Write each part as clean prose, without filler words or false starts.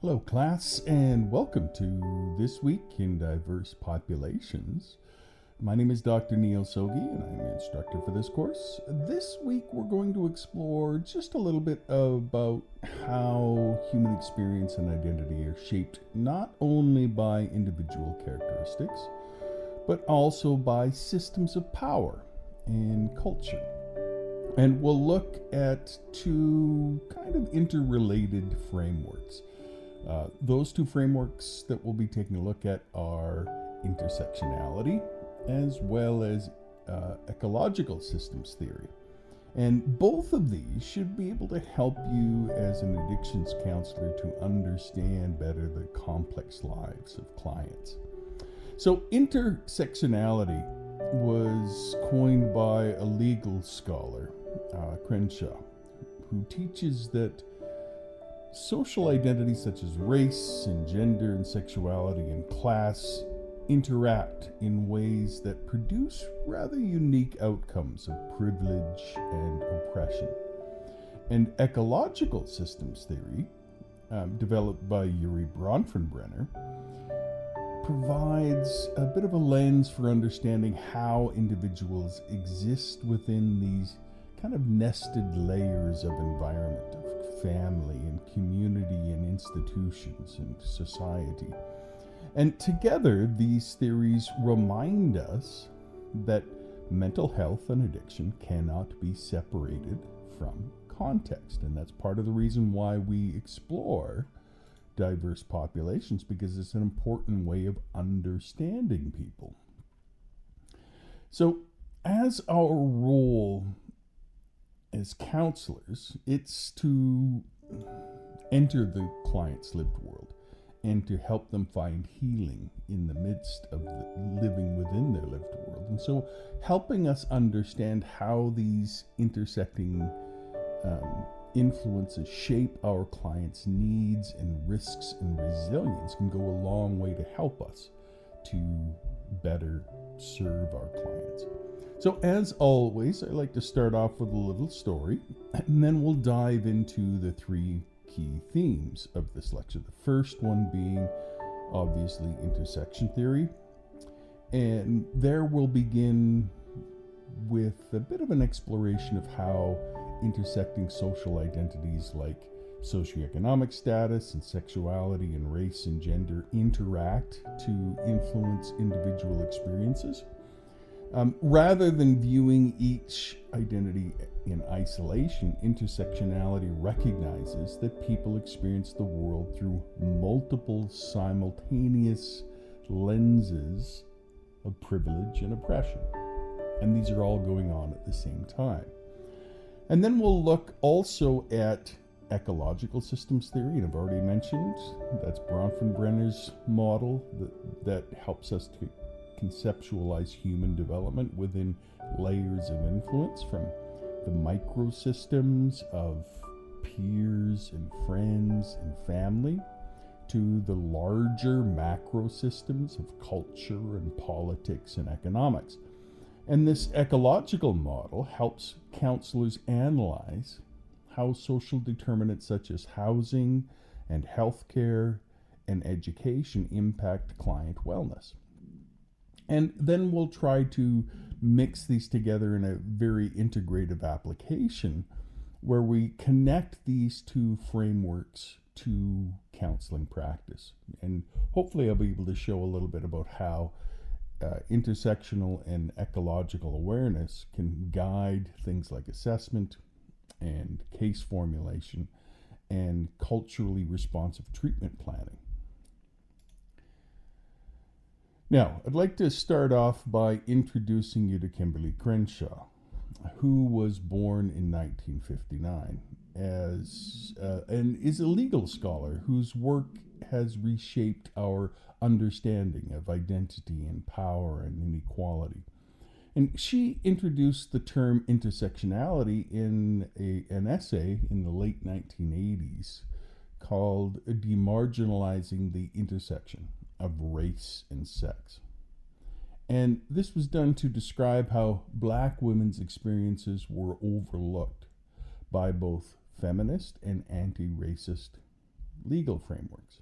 Hello, class, and welcome to This Week in Diverse Populations. My name is Dr. Neil Soggie, and I'm the instructor for this course. This week, we're going to explore just a little bit about how human experience and identity are shaped not only by individual characteristics, but also by systems of power and culture. And we'll look at two kind of interrelated frameworks. Those two frameworks that we'll be taking a look at are intersectionality as well as ecological systems theory. And both of these should be able to help you as an addictions counselor to understand better the complex lives of clients. So intersectionality was coined by a legal scholar, Crenshaw, who teaches that social identities such as race and gender and sexuality and class interact in ways that produce rather unique outcomes of privilege and oppression. And ecological systems theory, developed by Urie Bronfenbrenner, provides a bit of a lens for understanding how individuals exist within these kind of nested layers of environment, of family and community and institutions and society. And together, these theories remind us that mental health and addiction cannot be separated from context. And that's part of the reason why we explore diverse populations, because it's an important way of understanding people. So, as our role as counselors, it's to enter the client's lived world and to help them find healing in the midst of living within their lived world. And so helping us understand how these intersecting influences shape our clients' needs and risks and resilience can go a long way to help us to better serve our clients. So as always, I like to start off with a little story, and then we'll dive into the three key themes of this lecture. The first one being, obviously, intersection theory. And there we'll begin with a bit of an exploration of how intersecting social identities like socioeconomic status and sexuality and race and gender interact to influence individual experiences. Rather than viewing each identity in isolation, intersectionality recognizes that people experience the world through multiple simultaneous lenses of privilege and oppression. And these are all going on at the same time. And then we'll look also at ecological systems theory, and I've already mentioned that's Bronfenbrenner's model that helps us to conceptualize human development within layers of influence, from the microsystems of peers and friends and family to the larger macrosystems of culture and politics and economics. And this ecological model helps counselors analyze how social determinants such as housing and healthcare and education impact client wellness. And then we'll try to mix these together in a very integrative application where we connect these two frameworks to counseling practice. And hopefully I'll be able to show a little bit about how intersectional and ecological awareness can guide things like assessment and case formulation and culturally responsive treatment planning. Now, I'd like to start off by introducing you to Kimberly Crenshaw, who was born in 1959 and is a legal scholar whose work has reshaped our understanding of identity and power and inequality. And she introduced the term intersectionality in an essay in the late 1980s called Demarginalizing the Intersection of Race and Sex. And this was done to describe how Black women's experiences were overlooked by both feminist and anti-racist legal frameworks.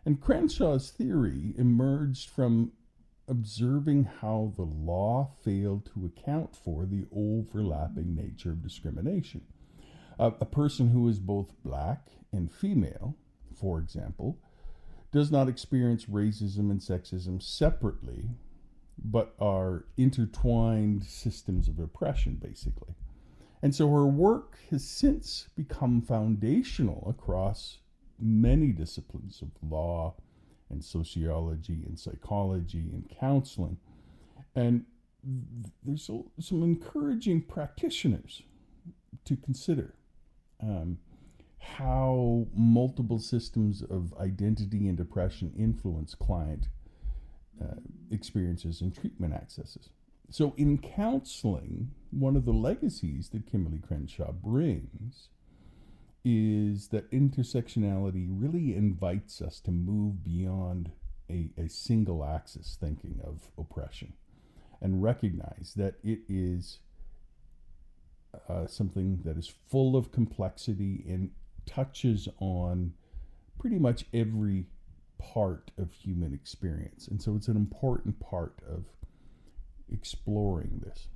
And Crenshaw's theory emerged from observing how the law failed to account for the overlapping nature of discrimination. A person who is both black and female, for example, does not experience racism and sexism separately, but are intertwined systems of oppression, basically. And so her work has since become foundational across many disciplines of law and sociology and psychology and counseling. And there's some encouraging practitioners to consider how multiple systems of identity and oppression influence client experiences and treatment accesses. So in counseling, one of the legacies that Kimberly Crenshaw brings is that intersectionality really invites us to move beyond a single axis thinking of oppression and recognize that it is something that is full of complexity and touches on pretty much every part of human experience. And so it's an important part of exploring this.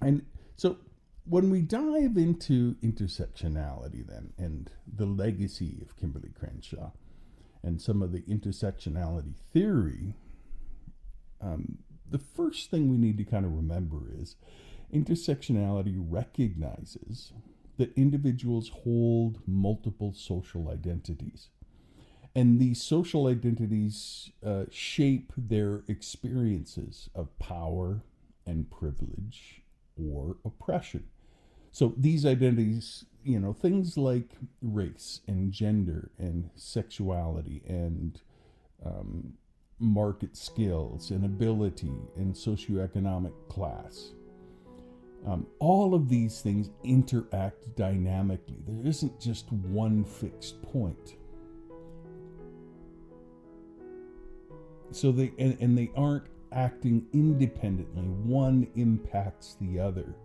And so when we dive into intersectionality then, and the legacy of Kimberly Crenshaw and some of the intersectionality theory, the first thing we need to kind of remember is intersectionality recognizes that individuals hold multiple social identities. And these social identities shape their experiences of power and privilege or oppression. So these identities, things like race and gender and sexuality and market skills and ability and socioeconomic class, all of these things interact dynamically. There isn't just one fixed point. So they aren't acting independently. One impacts the other.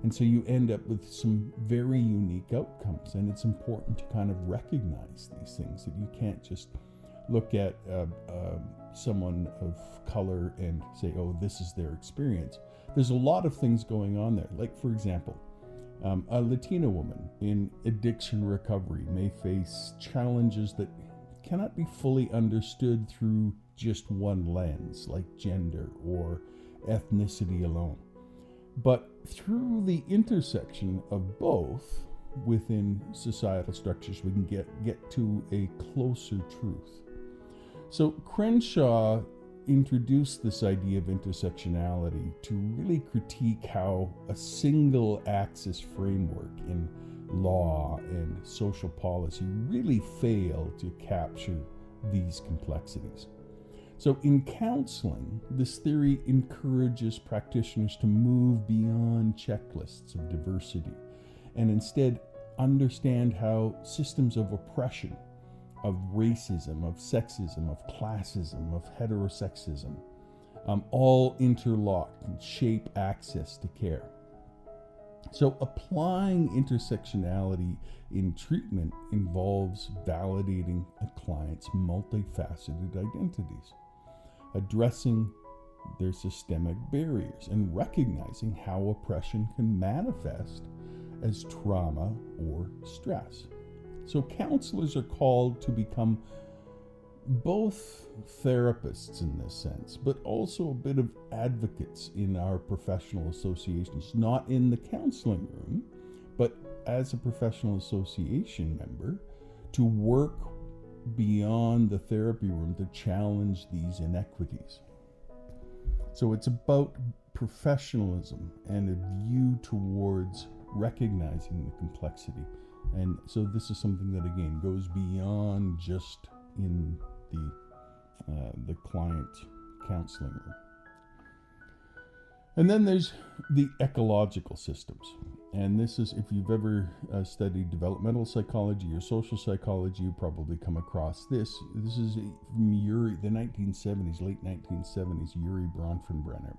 And so you end up with some very unique outcomes. And it's important to kind of recognize these things, that you can't just look at someone of color and say, oh, this is their experience. There's a lot of things going on there. Like, for example, a Latina woman in addiction recovery may face challenges that cannot be fully understood through just one lens, like gender or ethnicity alone. But through the intersection of both within societal structures, we can get to a closer truth. So Crenshaw introduced this idea of intersectionality to really critique how a single axis framework in law and social policy really failed to capture these complexities. So in counseling, this theory encourages practitioners to move beyond checklists of diversity and instead understand how systems of oppression, of racism, of sexism, of classism, of heterosexism, all interlock and shape access to care. So applying intersectionality in treatment involves validating a client's multifaceted identities, addressing their systemic barriers, and recognizing how oppression can manifest as trauma or stress. So counselors are called to become both therapists in this sense, but also a bit of advocates in our professional associations, not in the counseling room, but as a professional association member, to work beyond the therapy room to challenge these inequities. So it's about professionalism and a view towards recognizing the complexity. And so this is something that, again, goes beyond just in the client counseling room. And then there's the ecological systems. And this is, if you've ever studied developmental psychology or social psychology, you probably come across this. This is from the 1970s, late 1970s, Yuri Bronfenbrenner.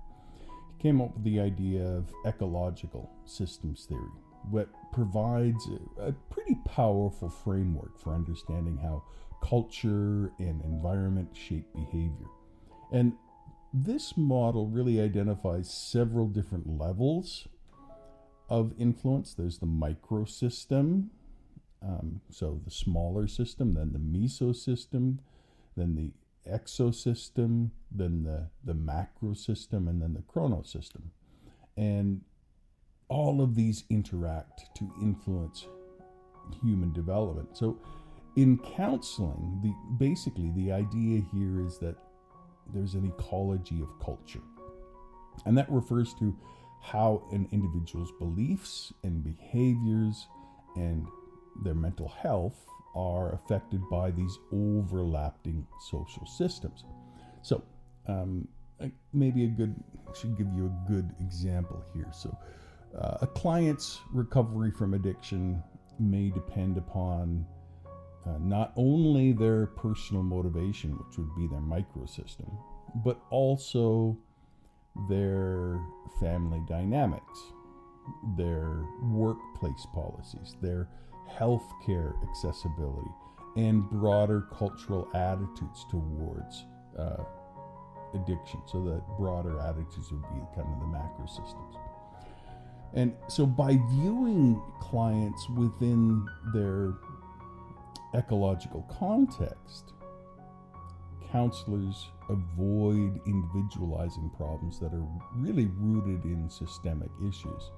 He came up with the idea of ecological systems theory. what provides a pretty powerful framework for understanding how culture and environment shape behavior. And this model really identifies several different levels of influence. There's the microsystem, so the smaller system, then the mesosystem, then the exosystem, then the macrosystem, and then the chronosystem. And all of these interact to influence human development. So in counseling, basically the idea here is that there's an ecology of culture. And that refers to how an individual's beliefs and behaviors and their mental health are affected by these overlapping social systems. So should give you a good example here. So a client's recovery from addiction may depend upon not only their personal motivation, which would be their microsystem, but also their family dynamics, their workplace policies, their healthcare accessibility, and broader cultural attitudes towards addiction. So the broader attitudes would be kind of the macro systems. And so by viewing clients within their ecological context, counselors avoid individualizing problems that are really rooted in systemic issues.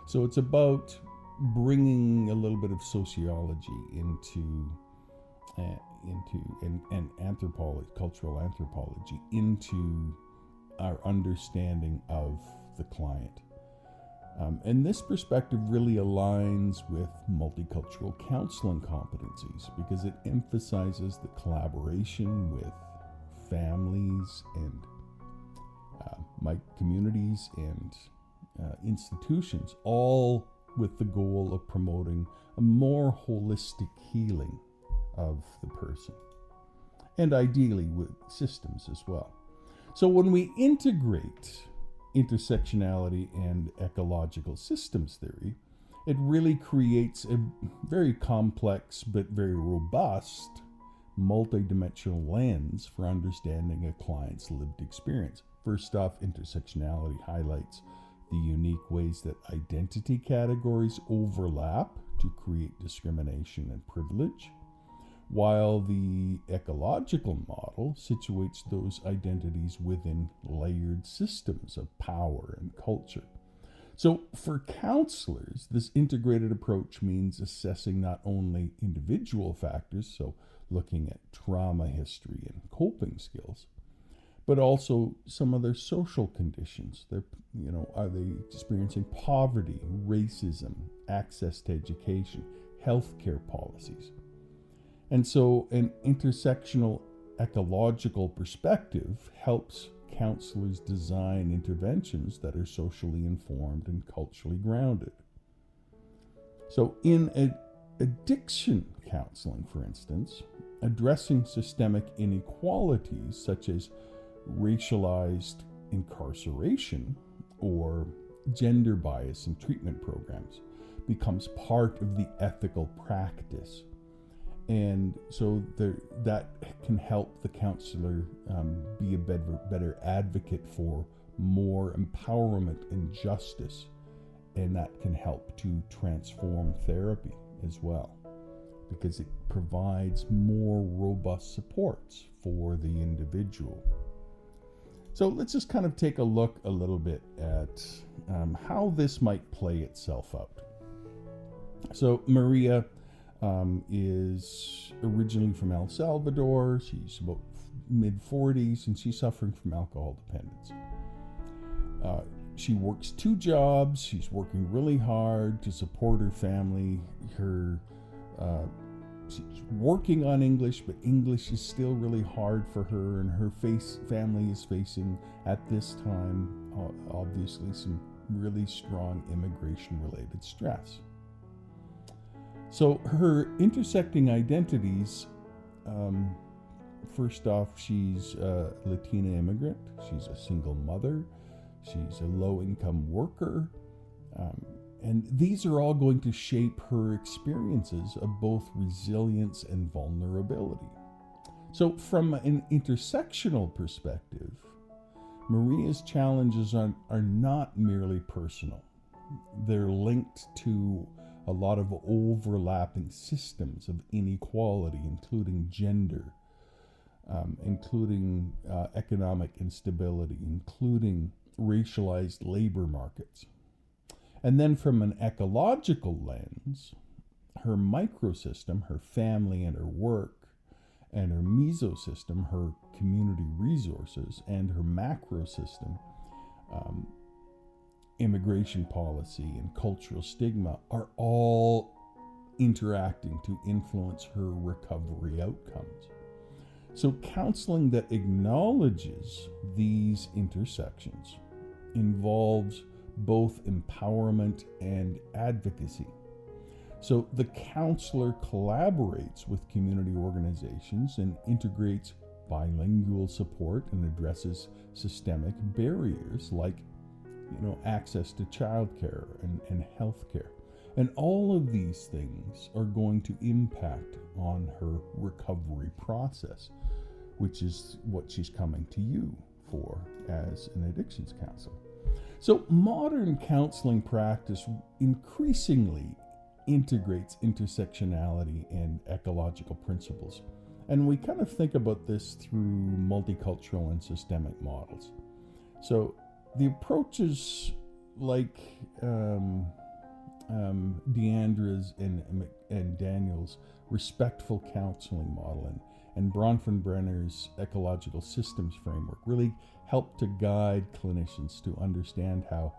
So it's about bringing a little bit of sociology into anthropology, cultural anthropology, into our understanding of the client. And this perspective really aligns with multicultural counseling competencies because it emphasizes the collaboration with families and communities and institutions, all with the goal of promoting a more holistic healing of the person, and ideally with systems as well. So when we integrate intersectionality and ecological systems theory, it really creates a very complex but very robust multidimensional lens for understanding a client's lived experience. First off, intersectionality highlights the unique ways that identity categories overlap to create discrimination and privilege, while the ecological model situates those identities within layered systems of power and culture. So for counselors, this integrated approach means assessing not only individual factors, so looking at trauma history and coping skills, but also some of their social conditions. Are they experiencing poverty, racism, access to education, healthcare policies? And so an intersectional ecological perspective helps counselors design interventions that are socially informed and culturally grounded. So in addiction counseling, for instance, addressing systemic inequalities such as racialized incarceration or gender bias in treatment programs becomes part of the ethical practice. And so that can help the counselor be a better advocate for more empowerment and justice. And that can help to transform therapy as well, because it provides more robust supports for the individual. So let's just kind of take a look a little bit at how this might play itself out. So Maria is originally from El Salvador. She's about mid-40s and she's suffering from alcohol dependence. She works 2 jobs. She's working really hard to support her family. She's working on English, but English is still really hard for her, and her family is facing at this time obviously some really strong immigration-related stress. So her intersecting identities, first off, she's a Latina immigrant, she's a single mother, she's a low-income worker, And these are all going to shape her experiences of both resilience and vulnerability. So, from an intersectional perspective, Maria's challenges are not merely personal. They're linked to a lot of overlapping systems of inequality, including gender, including economic instability, including racialized labor markets. And then from an ecological lens, her microsystem, her family and her work, and her mesosystem, her community resources, and her macrosystem, immigration policy and cultural stigma, are all interacting to influence her recovery outcomes. So counseling that acknowledges these intersections involves both empowerment and advocacy. So the counselor collaborates with community organizations and integrates bilingual support and addresses systemic barriers like access to childcare and healthcare. And all of these things are going to impact on her recovery process, which is what she's coming to you for as an addictions counselor. So modern counseling practice increasingly integrates intersectionality and ecological principles. And we kind of think about this through multicultural and systemic models. So the approaches like Deandra's and Daniel's respectful counseling model and Bronfenbrenner's ecological systems framework really help to guide clinicians to understand how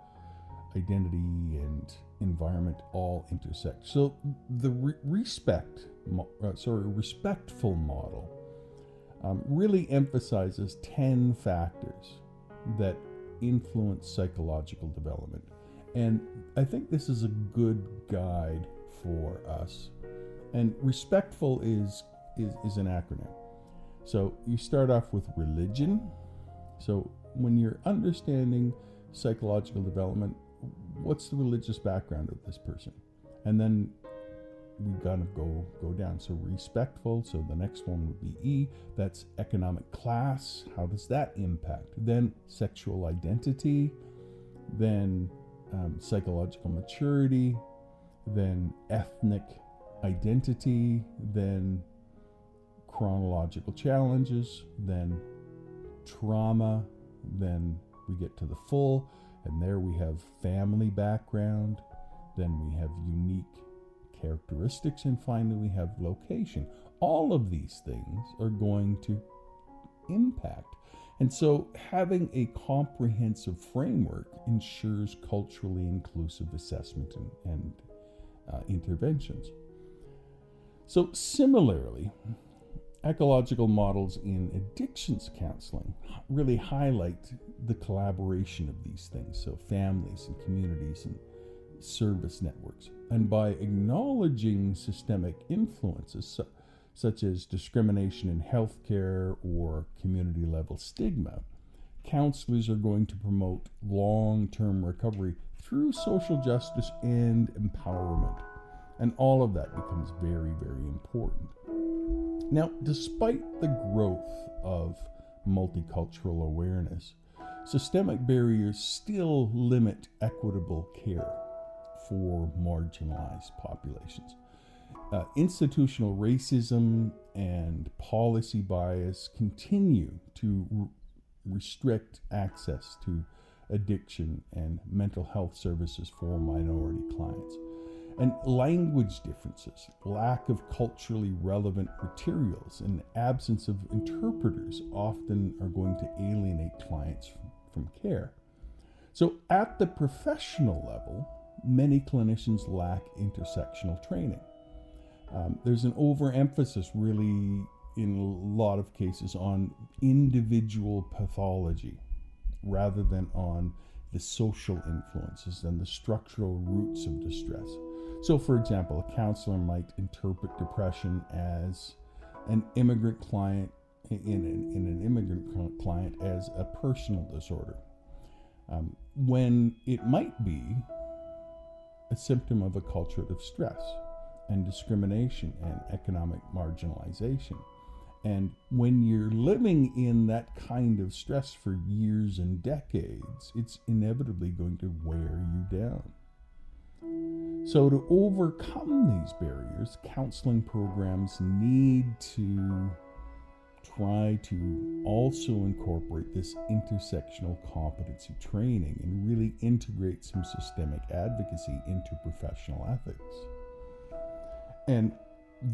identity and environment all intersect. So the respectful model really emphasizes 10 factors that influence psychological development. And I think this is a good guide for us. And respectful is an acronym. So you start off with religion. So when you're understanding psychological development, what's the religious background of this person? And then we kind of go down. So respectful. So the next one would be E. That's economic class. How does that impact? Then sexual identity. Then psychological maturity. Then ethnic identity. Then chronological challenges. Then trauma. Then we get to the full. And there we have family background. Then we have unique characteristics, and finally we have location. All of these things are going to impact. And so having a comprehensive framework ensures culturally inclusive assessment and interventions. So similarly, ecological models in addictions counseling really highlight the collaboration of these things. So families and communities and service networks. And by acknowledging systemic influences such as discrimination in healthcare or community level stigma, counselors are going to promote long-term recovery through social justice and empowerment. And all of that becomes very, very important. Now, despite the growth of multicultural awareness, systemic barriers still limit equitable care for marginalized populations. Institutional racism and policy bias continue to restrict access to addiction and mental health services for minority clients. And language differences, lack of culturally relevant materials, and absence of interpreters often are going to alienate clients from care. So at the professional level, many clinicians lack intersectional training. There's an overemphasis really in a lot of cases on individual pathology rather than on the social influences and the structural roots of distress. So for example, a counselor might interpret depression as an immigrant client in an immigrant client as a personal disorder, when it might be a symptom of a culture of stress and discrimination and economic marginalization. And when you're living in that kind of stress for years and decades, it's inevitably going to wear you down. So to overcome these barriers, counseling programs need to try to also incorporate this intersectional competency training and really integrate some systemic advocacy into professional ethics. And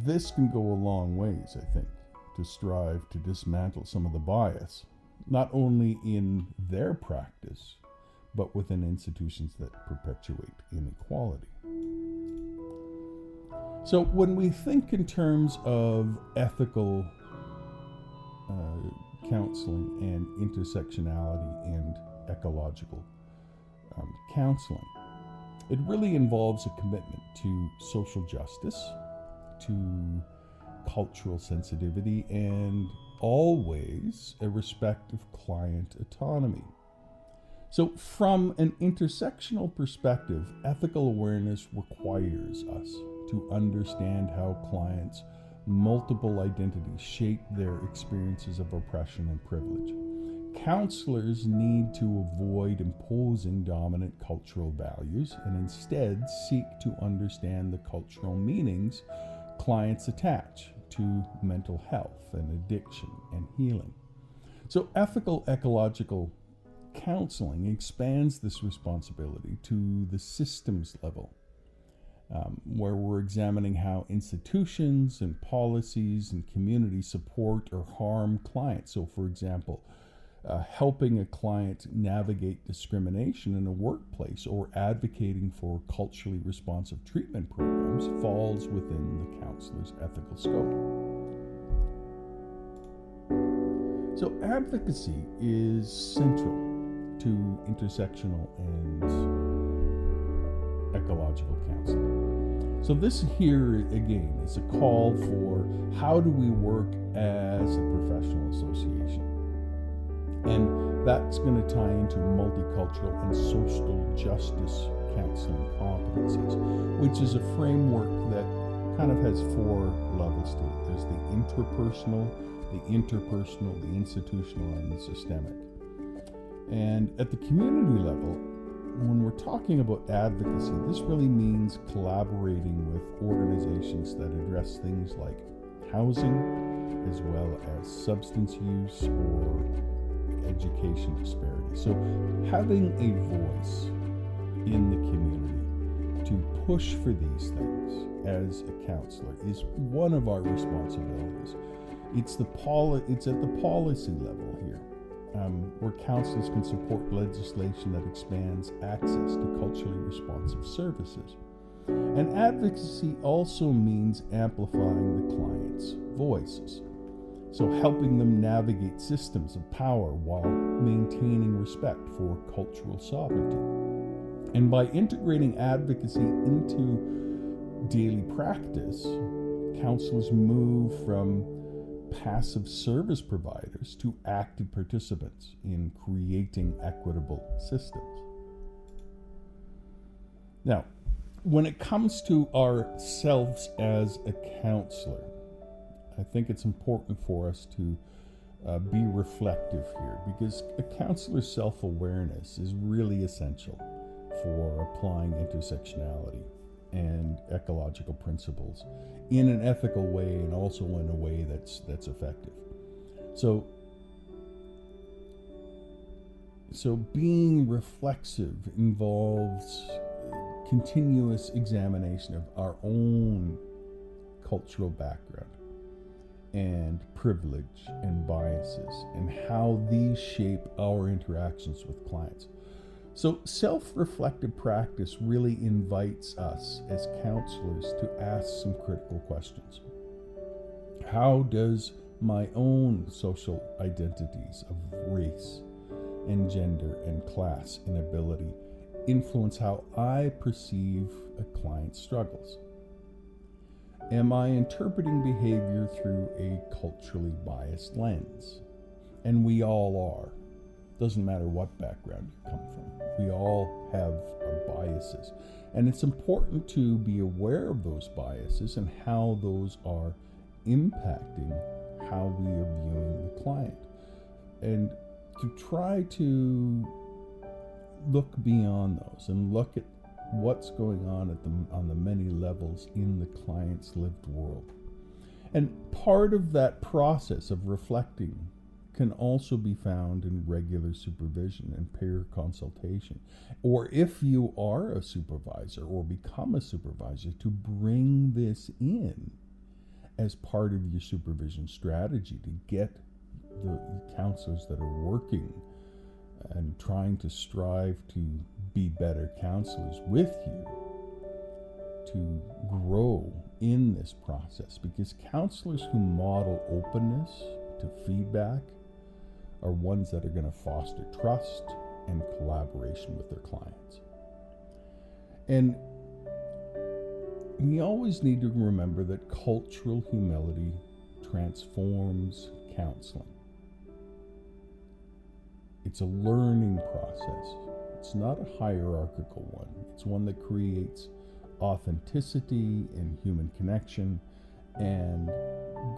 this can go a long ways, I think, to strive to dismantle some of the bias, not only in their practice, but within institutions that perpetuate inequality. So when we think in terms of ethical counseling and intersectionality and ecological counseling, it really involves a commitment to social justice, to cultural sensitivity, and always a respect of client autonomy. So from an intersectional perspective, ethical awareness requires us to understand how clients' multiple identities shape their experiences of oppression and privilege. Counselors need to avoid imposing dominant cultural values and instead seek to understand the cultural meanings clients attach to mental health and addiction and healing. So ethical ecological counseling expands this responsibility to the systems level, where we're examining how institutions and policies and communities support or harm clients. So for example, helping a client navigate discrimination in a workplace or advocating for culturally responsive treatment programs falls within the counselor's ethical scope. So advocacy is central to intersectional and ecological counseling. So this here again is a call for how do we work as a professional association. And that's going to tie into multicultural and social justice counseling competencies, which is a framework that kind of has four levels to it. There's the interpersonal, the institutional, and the systemic. And at the community level, when we're talking about advocacy, this really means collaborating with organizations that address things like housing, as well as substance use or education disparity. So having a voice in the community to push for these things as a counselor is one of our responsibilities. It's at the policy level here, where counselors can support legislation that expands access to culturally responsive services. And advocacy also means amplifying the client's voices. So helping them navigate systems of power while maintaining respect for cultural sovereignty. And by integrating advocacy into daily practice, counselors move from passive service providers to active participants in creating equitable systems. Now, when it comes to ourselves as a counselor, I think it's important for us to be reflective here, because a counselor's self-awareness is really essential for applying intersectionality and ecological principles in an ethical way and also in a way that's effective. So being reflexive involves continuous examination of our own cultural background and privilege and biases and how these shape our interactions with clients. So self-reflective practice really invites us as counselors to ask some critical questions. How does my own social identities of race and gender and class and ability influence how I perceive a client's struggles? Am I interpreting behavior through a culturally biased lens? And we all are. Doesn't matter what background you come from. We all have our biases. And it's important to be aware of those biases and how those are impacting how we are viewing the client. And to try to look beyond those and look at what's going on on the many levels in the client's lived world. And part of that process of reflecting can also be found in regular supervision and peer consultation. Or if you are a supervisor or become a supervisor, to bring this in as part of your supervision strategy to get the counselors that are working and trying to strive to be better counselors with you to grow in this process, because counselors who model openness to feedback are ones that are going to foster trust and collaboration with their clients. And we always need to remember that cultural humility transforms counseling. It's a learning process. It's not a hierarchical one. It's one that creates authenticity and human connection, and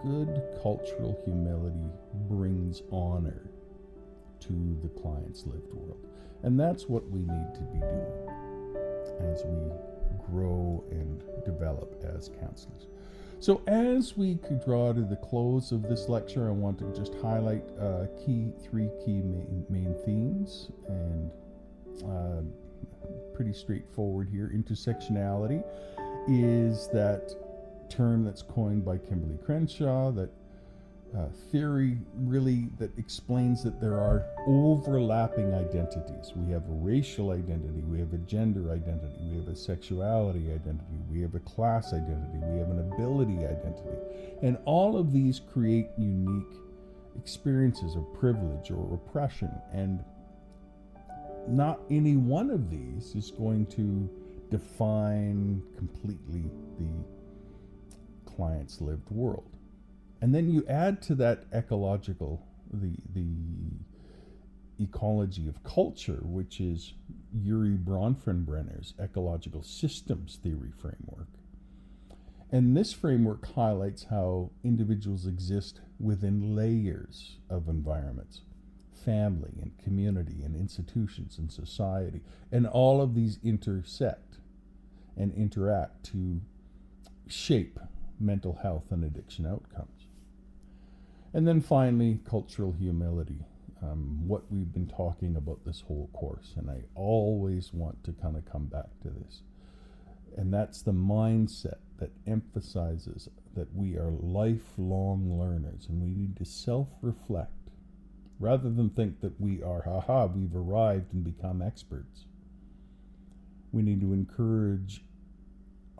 good cultural humility brings honor to the client's lived world. And that's what we need to be doing as we grow and develop as counselors. So as we draw to the close of this lecture, I want to just highlight three key main themes, and pretty straightforward here. Intersectionality is that term that's coined by Kimberly Crenshaw, that theory really that explains that there are overlapping identities. We have a racial identity, we have a gender identity, we have a sexuality identity, we have a class identity, we have an ability identity. And all of these create unique experiences of privilege or oppression, and not any one of these is going to define completely the client's lived world. And then you add to that ecological, the ecology of culture, which is Yuri Bronfenbrenner's ecological systems theory framework. And this framework highlights how individuals exist within layers of environments, family and community and institutions and society. And all of these intersect and interact to shape mental health and addiction outcomes. And then finally, cultural humility, what we've been talking about this whole course. And I always want to kind of come back to this. And that's the mindset that emphasizes that we are lifelong learners, and we need to self-reflect rather than think that we are, we've arrived and become experts. We need to encourage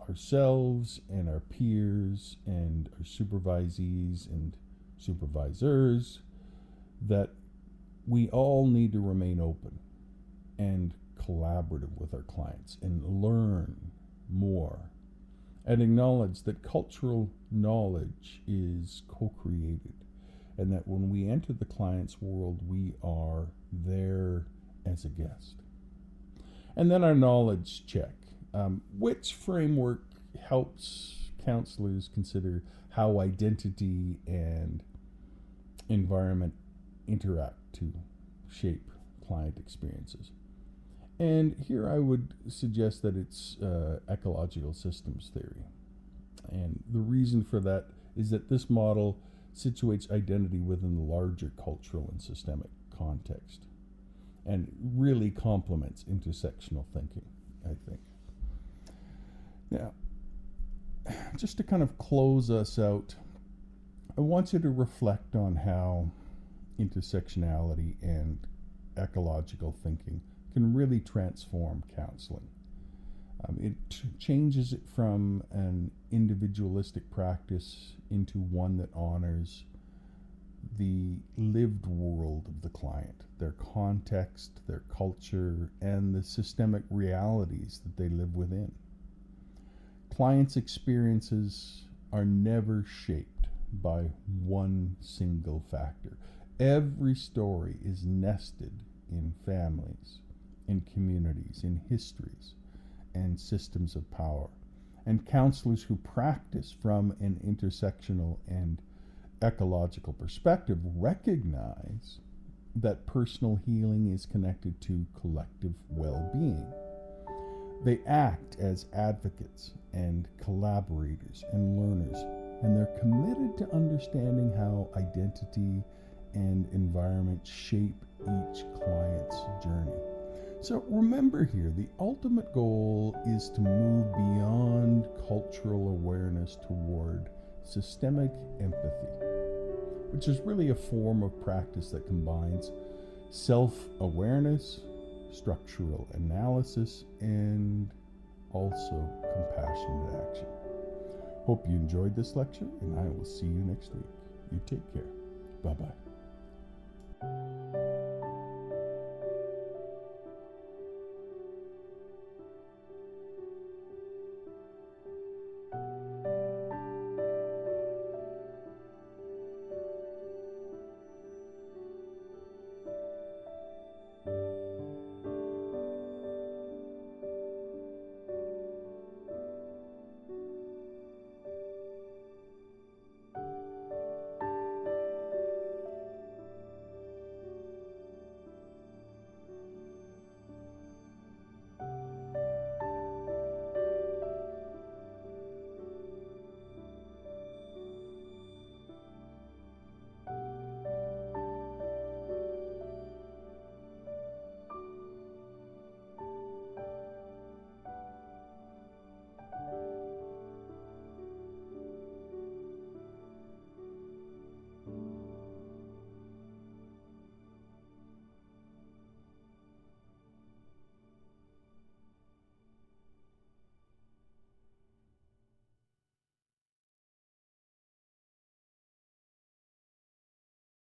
ourselves and our peers and our supervisees and supervisors that we all need to remain open and collaborative with our clients and learn more, and acknowledge that cultural knowledge is co-created, and that when we enter the client's world, we are there as a guest. And then our knowledge check. Which framework helps counselors consider how identity and environment interact to shape client experiences? And here I would suggest that it's ecological systems theory. And the reason for that is that this model situates identity within the larger cultural and systemic context, and really complements intersectional thinking, I think. Now, just to kind of close us out, I want you to reflect on how intersectionality and ecological thinking can really transform counseling. It changes it from an individualistic practice into one that honors the lived world of the client, their context, their culture, and the systemic realities that they live within. Clients' experiences are never shaped by one single factor. Every story is nested in families, in communities, in histories, and systems of power. And counselors who practice from an intersectional and ecological perspective recognize that personal healing is connected to collective well-being. They act as advocates and collaborators and learners, and they're committed to understanding how identity and environment shape each client's journey. So remember here, the ultimate goal is to move beyond cultural awareness toward systemic empathy, which is really a form of practice that combines self-awareness, structural analysis, and also compassionate action. Hope you enjoyed this lecture, and I will see you next week. You take care. Bye-bye.